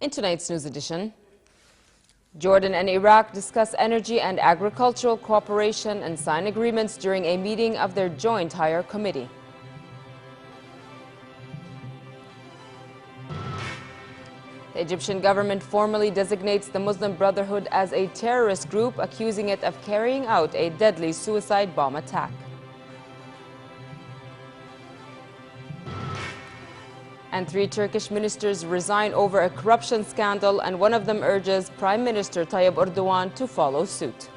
In tonight's news edition, Jordan and Iraq discuss energy and agricultural cooperation and sign agreements during a meeting of their Joint Higher Committee. The Egyptian government formally designates the Muslim Brotherhood as a terrorist group, accusing it of carrying out a deadly suicide bomb attack. And 3 Turkish ministers resign over a corruption scandal, and one of them urges Prime Minister Tayyip Erdogan to follow suit.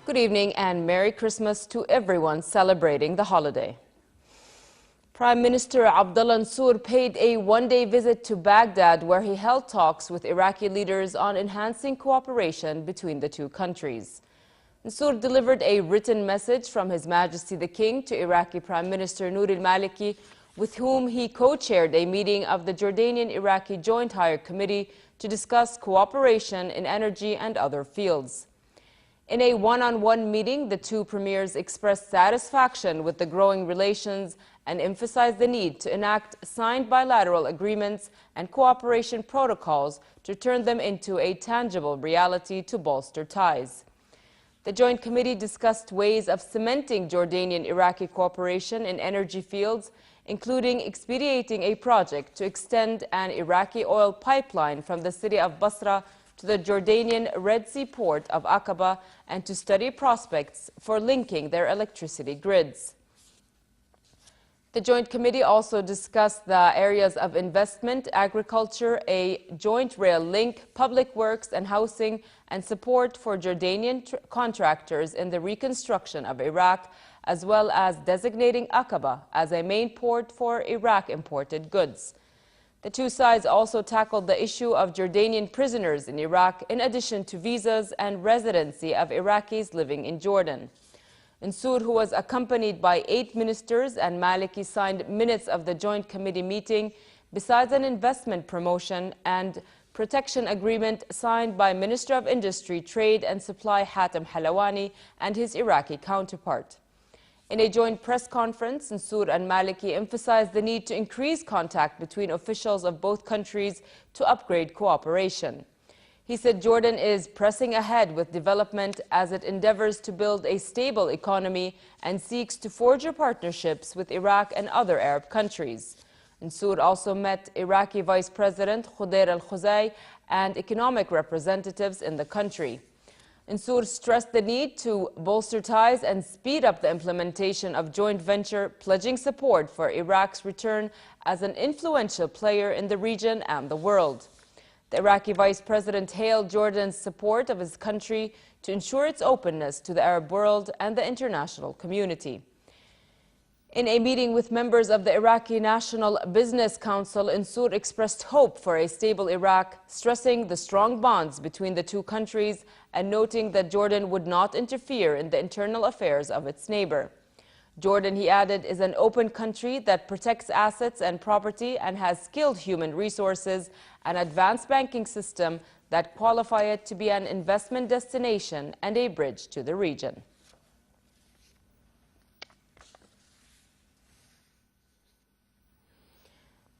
Good evening and Merry Christmas to everyone celebrating the holiday. Prime Minister Abdullah Mansour paid a one-day visit to Baghdad, where he held talks with Iraqi leaders on enhancing cooperation between the two countries. Mansour delivered a written message from His Majesty the King to Iraqi Prime Minister Noor al-Maliki, with whom he co-chaired a meeting of the Jordanian-Iraqi Joint Higher Committee to discuss cooperation in energy and other fields. In a one-on-one meeting, the two premiers expressed satisfaction with the growing relations and emphasized the need to enact signed bilateral agreements and cooperation protocols to turn them into a tangible reality to bolster ties. The Joint Committee discussed ways of cementing Jordanian-Iraqi cooperation in energy fields, including expediting a project to extend an Iraqi oil pipeline from the city of Basra to the Jordanian Red Sea port of Aqaba, and to study prospects for linking their electricity grids. The Joint Committee also discussed the areas of investment, agriculture, a joint rail link, public works and housing, and support for Jordanian contractors in the reconstruction of Iraq, as well as designating Aqaba as a main port for Iraq-imported goods. The two sides also tackled the issue of Jordanian prisoners in Iraq, in addition to visas and residency of Iraqis living in Jordan. Mansour, who was accompanied by 8 ministers, and Maliki signed minutes of the Joint Committee meeting, besides an investment promotion and protection agreement signed by Minister of Industry, Trade and Supply Hatem Halawani and his Iraqi counterpart. In a joint press conference, Mansour and Maliki emphasized the need to increase contact between officials of both countries to upgrade cooperation. He said Jordan is pressing ahead with development as it endeavors to build a stable economy and seeks to forge partnerships with Iraq and other Arab countries. Mansour also met Iraqi Vice President Khudair al-Khuzai and economic representatives in the country. Mansour stressed the need to bolster ties and speed up the implementation of joint venture, pledging support for Iraq's return as an influential player in the region and the world. The Iraqi Vice President hailed Jordan's support of his country to ensure its openness to the Arab world and the international community. In a meeting with members of the Iraqi National Business Council, Mansour expressed hope for a stable Iraq, stressing the strong bonds between the two countries and noting that Jordan would not interfere in the internal affairs of its neighbor. Jordan, he added, is an open country that protects assets and property and has skilled human resources, an advanced banking system that qualify it to be an investment destination and a bridge to the region.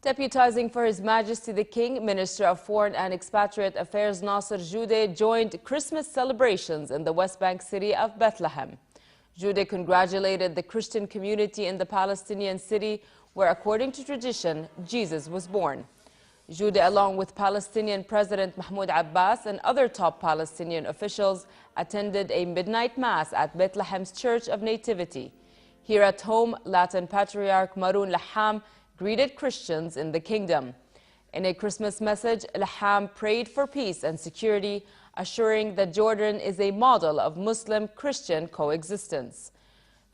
Deputizing for His Majesty the King, Minister of Foreign and Expatriate Affairs Nasser Jude joined Christmas celebrations in the West Bank city of Bethlehem. Jude congratulated the Christian community in the Palestinian city, where, according to tradition, Jesus was born. Jude, along with Palestinian President Mahmoud Abbas and other top Palestinian officials, attended a midnight mass at Bethlehem's Church of Nativity. Here at home, Latin Patriarch Maroun Laham greeted Christians in the kingdom. In a Christmas message, Laham prayed for peace and security, assuring that Jordan is a model of Muslim-Christian coexistence.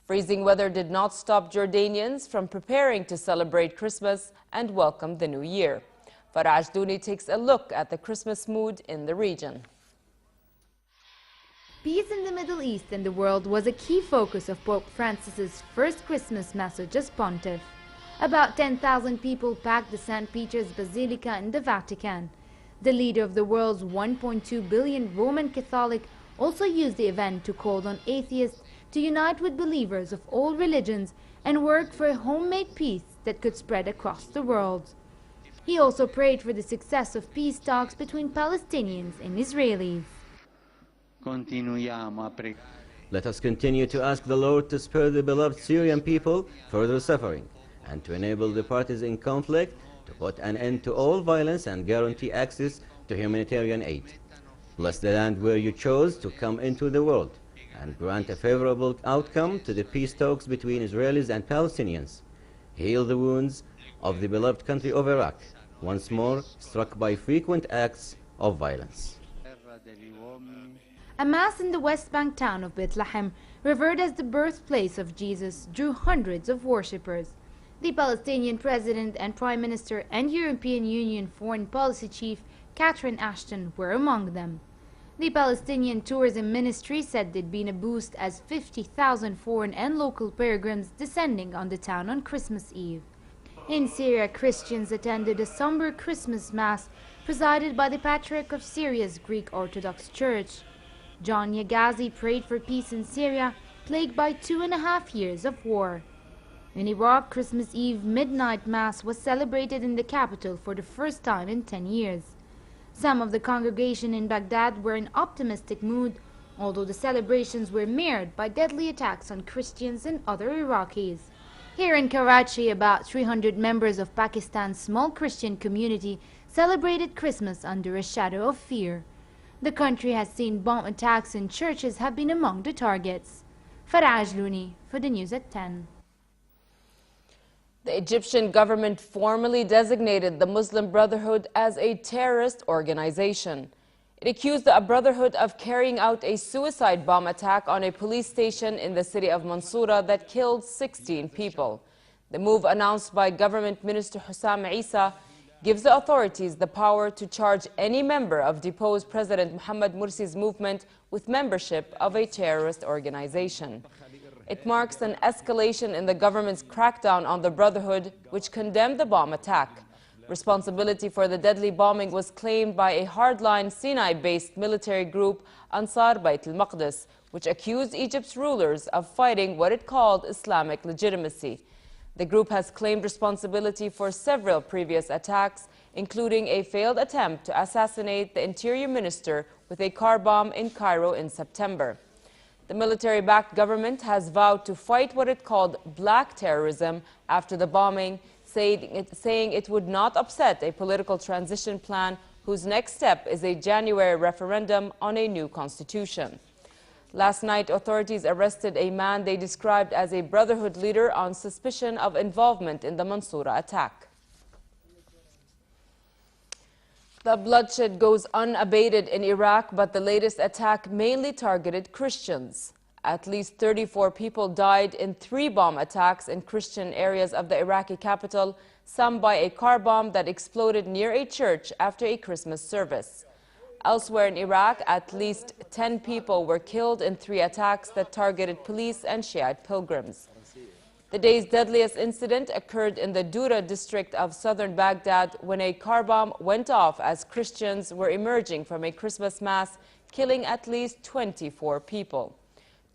Freezing weather did not stop Jordanians from preparing to celebrate Christmas and welcome the new year. Faraj Douni takes a look at the Christmas mood in the region. Peace in the Middle East and the world was a key focus of Pope Francis's first Christmas message as pontiff. About 10,000 people packed the St. Peter's Basilica in the Vatican. The leader of the world's 1.2 billion Roman Catholic also used the event to call on atheists to unite with believers of all religions and worked for a homemade peace that could spread across the world. He also prayed for the success of peace talks between Palestinians and Israelis. Let us continue to ask the Lord to spare the beloved Syrian people further suffering and to enable the parties in conflict to put an end to all violence and guarantee access to humanitarian aid. Bless the land where you chose to come into the world and grant a favorable outcome to the peace talks between Israelis and Palestinians. Heal the wounds of the beloved country of Iraq, once more struck by frequent acts of violence. A mass in the West Bank town of Bethlehem, revered as the birthplace of Jesus, drew hundreds of worshippers. The Palestinian President and Prime Minister and European Union Foreign Policy Chief Catherine Ashton were among them. The Palestinian Tourism Ministry said there'd been a boost as 50,000 foreign and local pilgrims descending on the town on Christmas Eve. In Syria, Christians attended a somber Christmas Mass presided by the Patriarch of Syria's Greek Orthodox Church. John Yagazi prayed for peace in Syria, plagued by 2.5 years of war. In Iraq, Christmas Eve midnight Mass was celebrated in the capital for the first time in 10 years. Some of the congregation in Baghdad were in optimistic mood, although the celebrations were marred by deadly attacks on Christians and other Iraqis. Here in Karachi, about 300 members of Pakistan's small Christian community celebrated Christmas under a shadow of fear. The country has seen bomb attacks and churches have been among the targets. Faraj Looney for the news at 10. The Egyptian government formally designated the Muslim Brotherhood as a terrorist organization. It accused the Brotherhood of carrying out a suicide bomb attack on a police station in the city of Mansoura that killed 16 people. The move, announced by Government Minister Hussam Isa, gives the authorities the power to charge any member of deposed President Mohamed Morsi's movement with membership of a terrorist organization. It marks an escalation in the government's crackdown on the Brotherhood, which condemned the bomb attack. Responsibility for the deadly bombing was claimed by a hardline Sinai-based military group, Ansar Bayt al-Maqdis, which accused Egypt's rulers of fighting what it called Islamic legitimacy. The group has claimed responsibility for several previous attacks, including a failed attempt to assassinate the Interior Minister with a car bomb in Cairo in September. The military-backed government has vowed to fight what it called black terrorism after the bombing, saying it would not upset a political transition plan whose next step is a January referendum on a new constitution. Last night, authorities arrested a man they described as a Brotherhood leader on suspicion of involvement in the Mansoura attack. The bloodshed goes unabated in Iraq, but the latest attack mainly targeted Christians. At least 34 people died in 3 bomb attacks in Christian areas of the Iraqi capital, some by a car bomb that exploded near a church after a Christmas service. Elsewhere in Iraq, at least 10 people were killed in 3 attacks that targeted police and Shiite pilgrims. The day's deadliest incident occurred in the Dura district of southern Baghdad when a car bomb went off as Christians were emerging from a Christmas Mass, killing at least 24 people.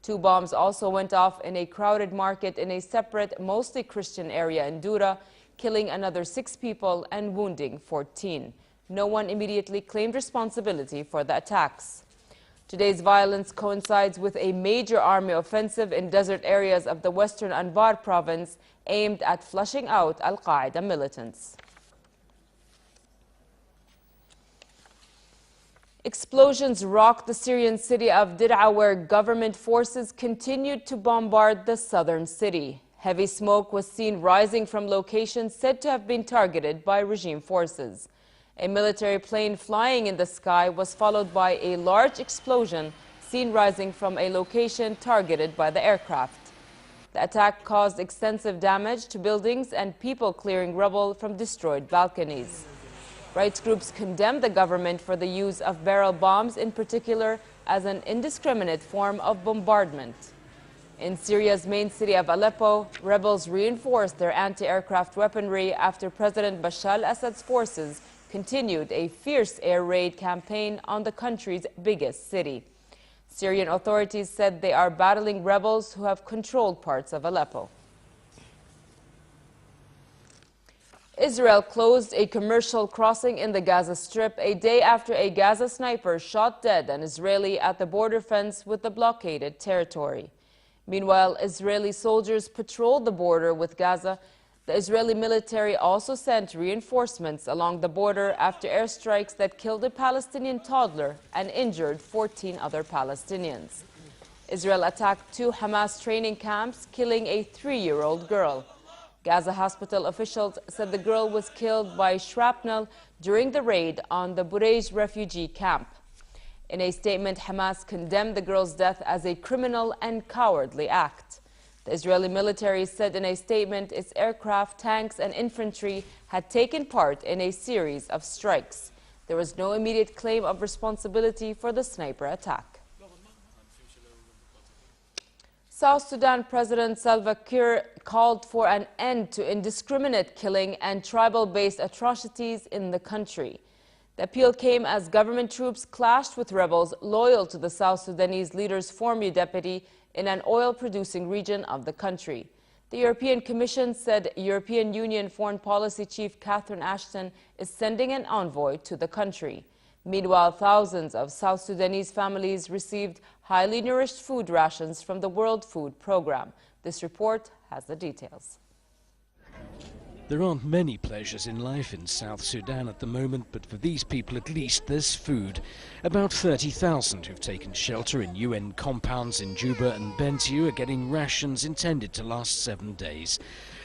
2 bombs also went off in a crowded market in a separate, mostly Christian area in Dura, killing another 6 people and wounding 14. No one immediately claimed responsibility for the attacks. Today's violence coincides with a major army offensive in desert areas of the western Anbar province aimed at flushing out Al-Qaeda militants. Explosions rocked the Syrian city of Dir'a, where government forces continued to bombard the southern city. Heavy smoke was seen rising from locations said to have been targeted by regime forces. A military plane flying in the sky was followed by a large explosion seen rising from a location targeted by the aircraft. The attack caused extensive damage to buildings and people clearing rubble from destroyed balconies. Rights groups condemned the government for the use of barrel bombs, in particular, as an indiscriminate form of bombardment. In Syria's main city of Aleppo, rebels reinforced their anti-aircraft weaponry after President Bashar al-Assad's forces continued a fierce air raid campaign on the country's biggest city. Syrian authorities said they are battling rebels who have controlled parts of Aleppo. Israel closed a commercial crossing in the Gaza Strip a day after a Gaza sniper shot dead an Israeli at the border fence with the blockaded territory. Meanwhile, Israeli soldiers patrolled the border with Gaza. The Israeli military also sent reinforcements along the border after airstrikes that killed a Palestinian toddler and injured 14 other Palestinians. Israel attacked 2 Hamas training camps, killing a 3-year-old girl. Gaza hospital officials said the girl was killed by shrapnel during the raid on the Burej refugee camp. In a statement, Hamas condemned the girl's death as a criminal and cowardly act. The Israeli military said in a statement its aircraft, tanks, and infantry had taken part in a series of strikes. There was no immediate claim of responsibility for the sniper attack. South Sudan President Salva Kiir called for an end to indiscriminate killing and tribal-based atrocities in the country. The appeal came as government troops clashed with rebels loyal to the South Sudanese leader's former deputy in an oil-producing region of the country. The European Commission said European Union Foreign Policy Chief Catherine Ashton is sending an envoy to the country. Meanwhile, thousands of South Sudanese families received highly nourished food rations from the World Food Programme. This report has the details. There aren't many pleasures in life in South Sudan at the moment, but for these people at least there's food. About 30,000 who've taken shelter in UN compounds in Juba and Bentiu are getting rations intended to last 7 days.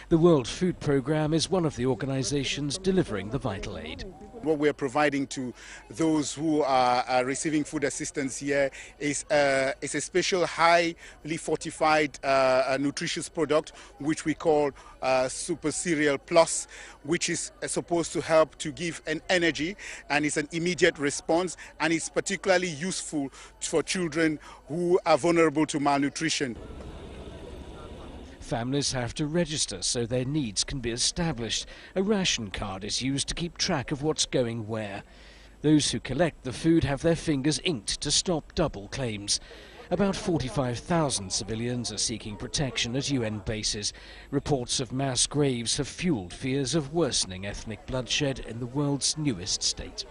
The World Food Programme is one of the organisations delivering the vital aid. What we're providing to those who are receiving food assistance here is a special highly fortified nutritious product which we call Super Cereal Plus, which is supposed to help to give an energy, and it's an immediate response, and it's particularly useful for children who are vulnerable to malnutrition. Families have to register so their needs can be established. A ration card is used to keep track of what's going where. Those who collect the food have their fingers inked to stop double claims. About 45,000 civilians are seeking protection at UN bases. Reports of mass graves have fueled fears of worsening ethnic bloodshed in the world's newest state.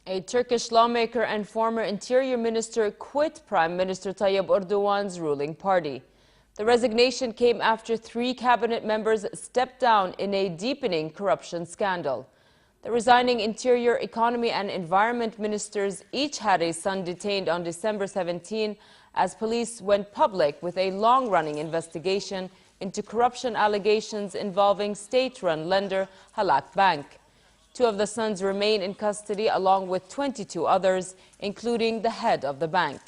A Turkish lawmaker and former interior minister quit Prime Minister Tayyip Erdogan's ruling party. The resignation came after 3 cabinet members stepped down in a deepening corruption scandal. The resigning Interior, Economy and Environment ministers each had a son detained on December 17 as police went public with a long-running investigation into corruption allegations involving state-run lender Halak Bank. 2 of the sons remain in custody along with 22 others, including the head of the bank.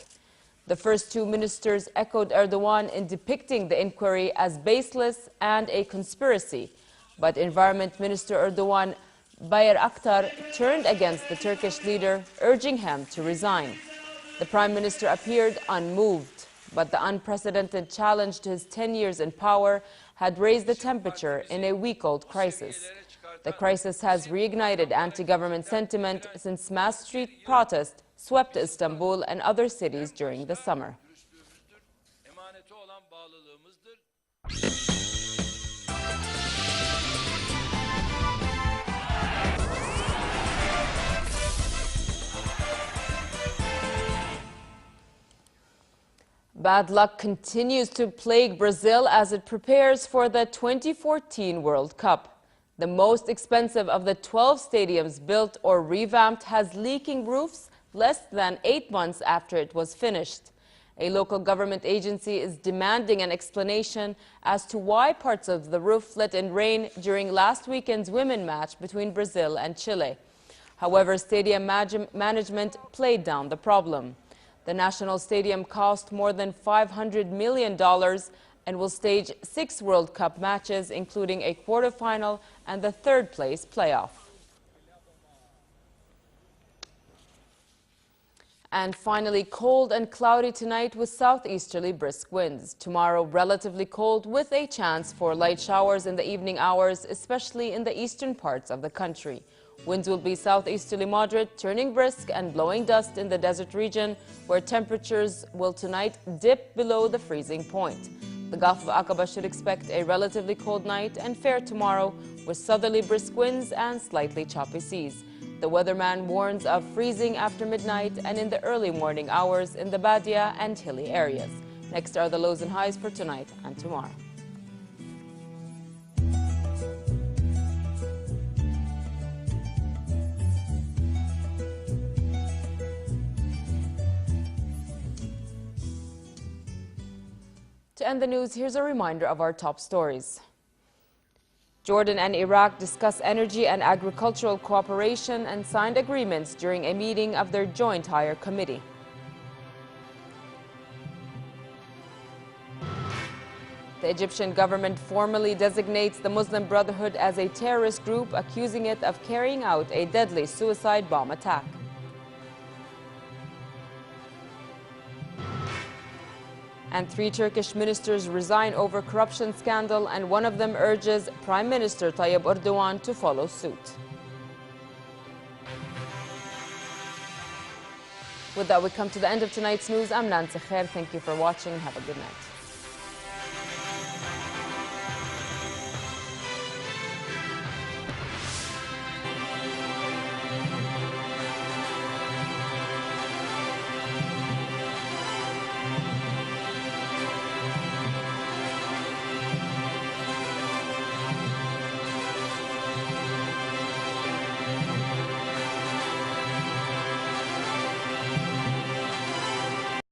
The first 2 ministers echoed Erdogan in depicting the inquiry as baseless and a conspiracy. But Environment Minister Erdogan Bayer Akhtar turned against the Turkish leader, urging him to resign. The Prime Minister appeared unmoved, but the unprecedented challenge to his 10 years in power had raised the temperature in a week-old crisis. The crisis has reignited anti-government sentiment since mass street protests swept Istanbul and other cities during the summer. Bad luck continues to plague Brazil as it prepares for the 2014 World Cup. The most expensive of the 12 stadiums built or revamped has leaking roofs less than 8 months after it was finished. A local government agency is demanding an explanation as to why parts of the roof let in rain during last weekend's women's match between Brazil and Chile. However, stadium management played down the problem. The National Stadium cost more than $500 million and will stage 6 World Cup matches, including a quarterfinal and the third-place playoff. And finally, cold and cloudy tonight with southeasterly brisk winds. Tomorrow, relatively cold with a chance for light showers in the evening hours, especially in the eastern parts of the country. Winds will be southeasterly moderate, turning brisk and blowing dust in the desert region, where temperatures will tonight dip below the freezing point. The Gulf of Aqaba should expect a relatively cold night and fair tomorrow with southerly brisk winds and slightly choppy seas. The weatherman warns of freezing after midnight and in the early morning hours in the Badia and hilly areas. Next are the lows and highs for tonight and tomorrow. To end the news, here's a reminder of our top stories. Jordan and Iraq discuss energy and agricultural cooperation and signed agreements during a meeting of their Joint Higher Committee. The Egyptian government formally designates the Muslim Brotherhood as a terrorist group, accusing it of carrying out a deadly suicide bomb attack. And 3 Turkish ministers resign over corruption scandal, and one of them urges Prime Minister Tayyip Erdogan to follow suit. With that, we come to the end of tonight's news. I'm Nancy Khair. Thank you for watching and have a good night.